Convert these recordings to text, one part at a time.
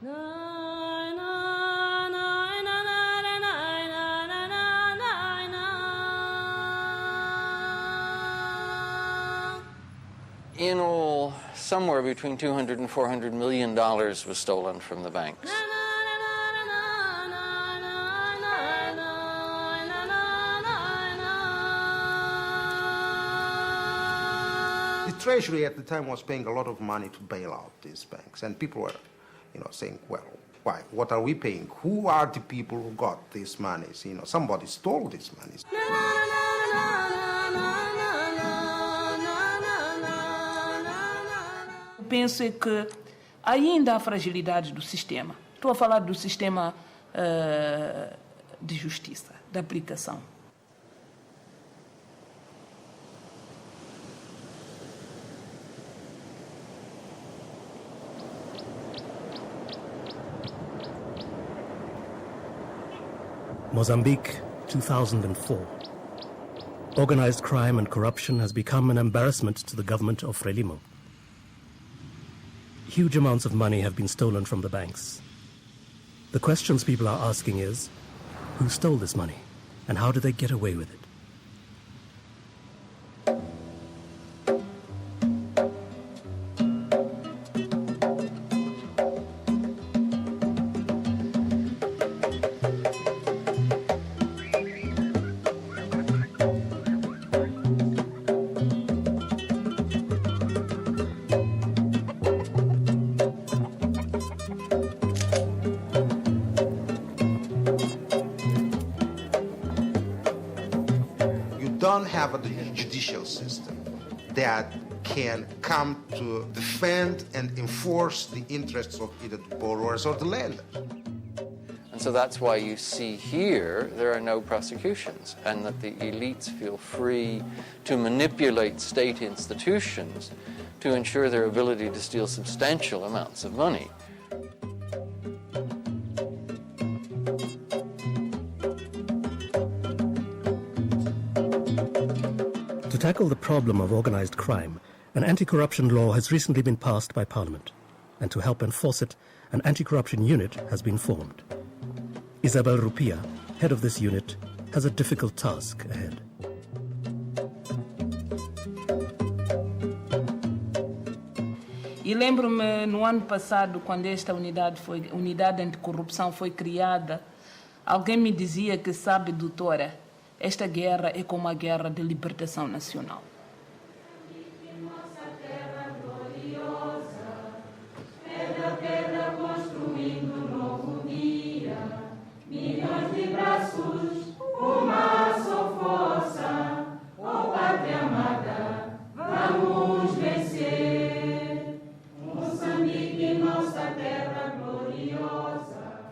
In all, somewhere between $200 and $400 million was stolen from the banks. The Treasury at the time was paying a lot of money to bail out these banks, and people were, saying, well, why? What are we paying? Who are the people who got these monies? Somebody stole these monies. Penso é que ainda há fragilidades do sistema. Estou a falar do sistema de justiça, da aplicação. Mozambique, 2004. Organized crime and corruption has become an embarrassment to the government of Frelimo. Huge amounts of money have been stolen from the banks. The questions people are asking is, who stole this money and how did they get away with it? Don't have a judicial system that can come to defend and enforce the interests of either the borrowers or the lenders. And so that's why you see here there are no prosecutions, and that the elites feel free to manipulate state institutions to ensure their ability to steal substantial amounts of money. To tackle the problem of organized crime, an anti-corruption law has recently been passed by Parliament, and to help enforce it, an anti-corruption unit has been formed. Isabel Rupia, head of this unit, has a difficult task ahead. E lembro-me no ano passado, quando esta unidade anticorrupção foi criada, alguém me dizia que, sabe, doutora, esta guerra é como a guerra de libertação nacional.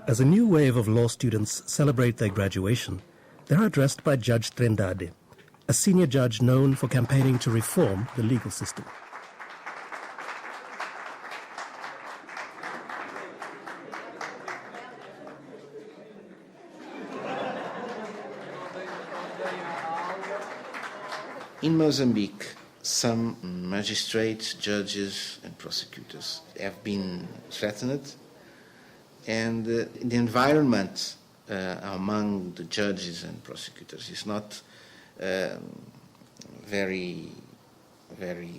As a new wave of law students celebrate their graduation, they are addressed by Judge Trendade, a senior judge known for campaigning to reform the legal system. In Mozambique, some magistrates, judges and prosecutors have been threatened, and the environment among the judges and prosecutors is not very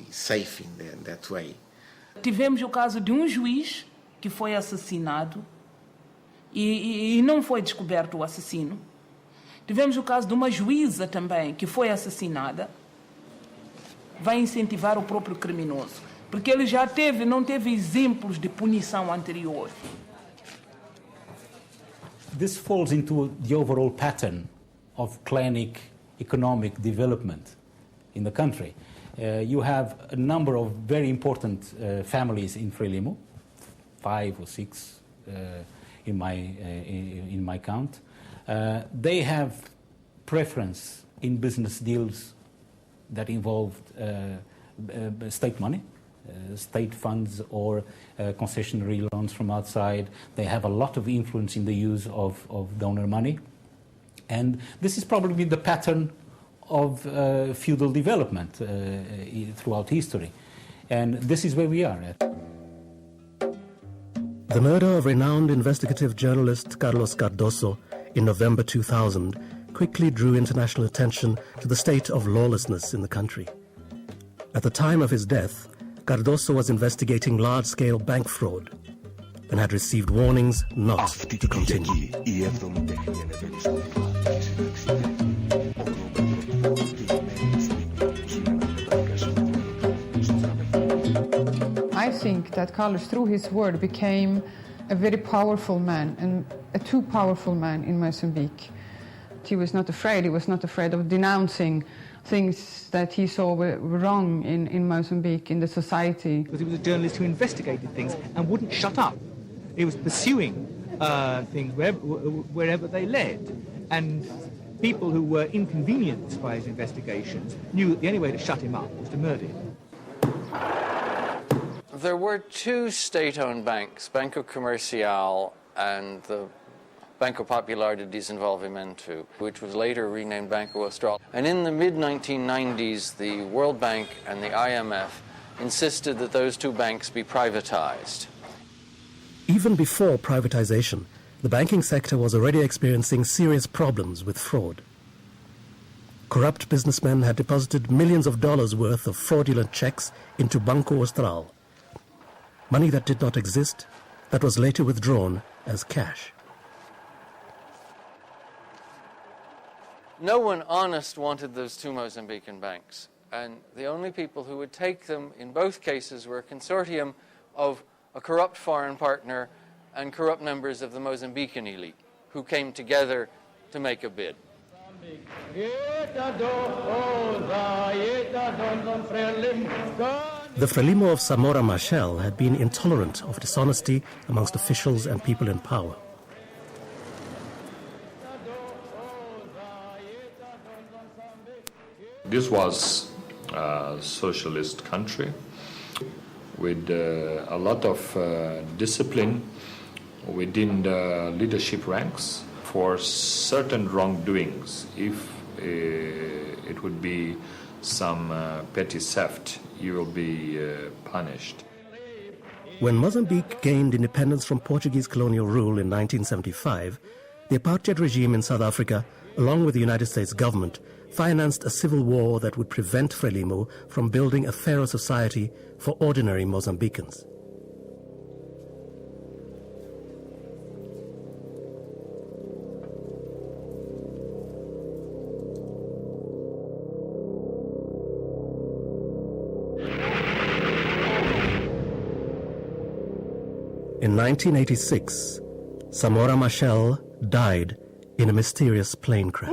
safe in that way. Tivemos o caso de juiz que foi assassinado e não foi descoberto o assassino. Tivemos o caso de uma juíza também que foi assassinada. Vai incentivar o próprio criminoso, porque ele já não teve exemplos de punição anterior. This falls into the overall pattern of clinic economic development in the country. You have a number of very important families in Frelimo, 5 or 6 in my count. They have preference in business deals that involved state money, state funds or concessionary loans from outside. They have a lot of influence in the use of donor money. And this is probably the pattern of feudal development throughout history. And this is where we are at. The murder of renowned investigative journalist Carlos Cardoso in November 2000 quickly drew international attention to the state of lawlessness in the country. At the time of his death, Cardoso was investigating large-scale bank fraud and had received warnings not to continue. I think that Carlos, through his word, became a very powerful man, and a too powerful man in Mozambique. He was not afraid of denouncing things that he saw were wrong in Mozambique, in the society. Because he was a journalist who investigated things and wouldn't shut up. He was pursuing things wherever they led. And people who were inconvenienced by his investigations knew that the only way to shut him up was to murder him. There were two state-owned banks, Banco Comercial and the Banco Popular de Desenvolvimento, which was later renamed Banco Austral. And in the mid-1990s, the World Bank and the IMF insisted that those two banks be privatized. Even before privatization, the banking sector was already experiencing serious problems with fraud. Corrupt businessmen had deposited millions of dollars worth of fraudulent checks into Banco Austral, money that did not exist, that was later withdrawn as cash. No one honest wanted those two Mozambican banks, and the only people who would take them in both cases were a consortium of a corrupt foreign partner and corrupt members of the Mozambican elite who came together to make a bid. The Frelimo of Samora Machel had been intolerant of dishonesty amongst officials and people in power. This was a socialist country with a lot of discipline within the leadership ranks for certain wrongdoings. If it would be some petty theft, you will be punished. When Mozambique gained independence from Portuguese colonial rule in 1975, the apartheid regime in South Africa, along with the United States government, financed a civil war that would prevent Frelimo from building a fairer society for ordinary Mozambicans. In 1986, Samora Machel died in a mysterious plane crash.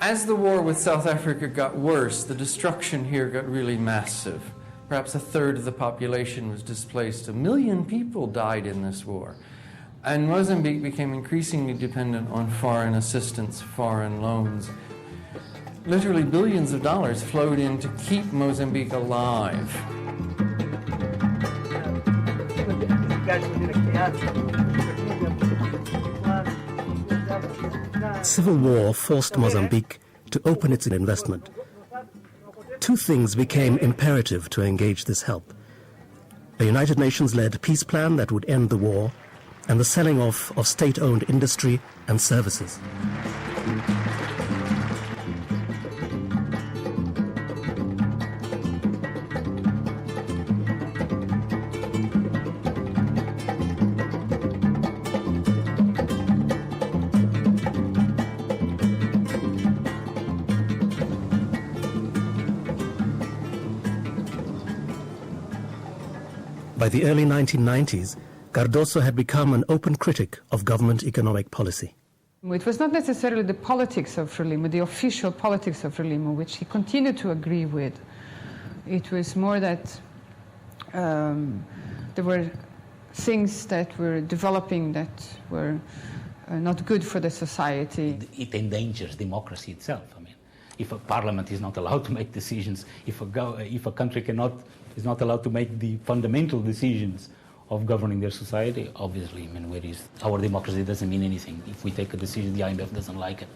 As the war with South Africa got worse, the destruction here got really massive. Perhaps a third of the population was displaced. 1 million people died in this war. And Mozambique became increasingly dependent on foreign assistance, foreign loans. Literally billions of dollars flowed in to keep Mozambique alive. Civil war forced Mozambique to open its investment. Two things became imperative to engage this help: a United Nations-led peace plan that would end the war, and the selling off of state-owned industry and services. By the early 1990s, Cardoso had become an open critic of government economic policy. It was not necessarily the politics of Frelimo, the official politics of Frelimo, which he continued to agree with. It was more that there were things that were developing that were not good for the society. It endangers democracy itself. I mean, if a parliament is not allowed to make decisions, if a country is not allowed to make the fundamental decisions of governing their society, obviously, I mean, our democracy doesn't mean anything. If we take a decision, the IMF doesn't like it.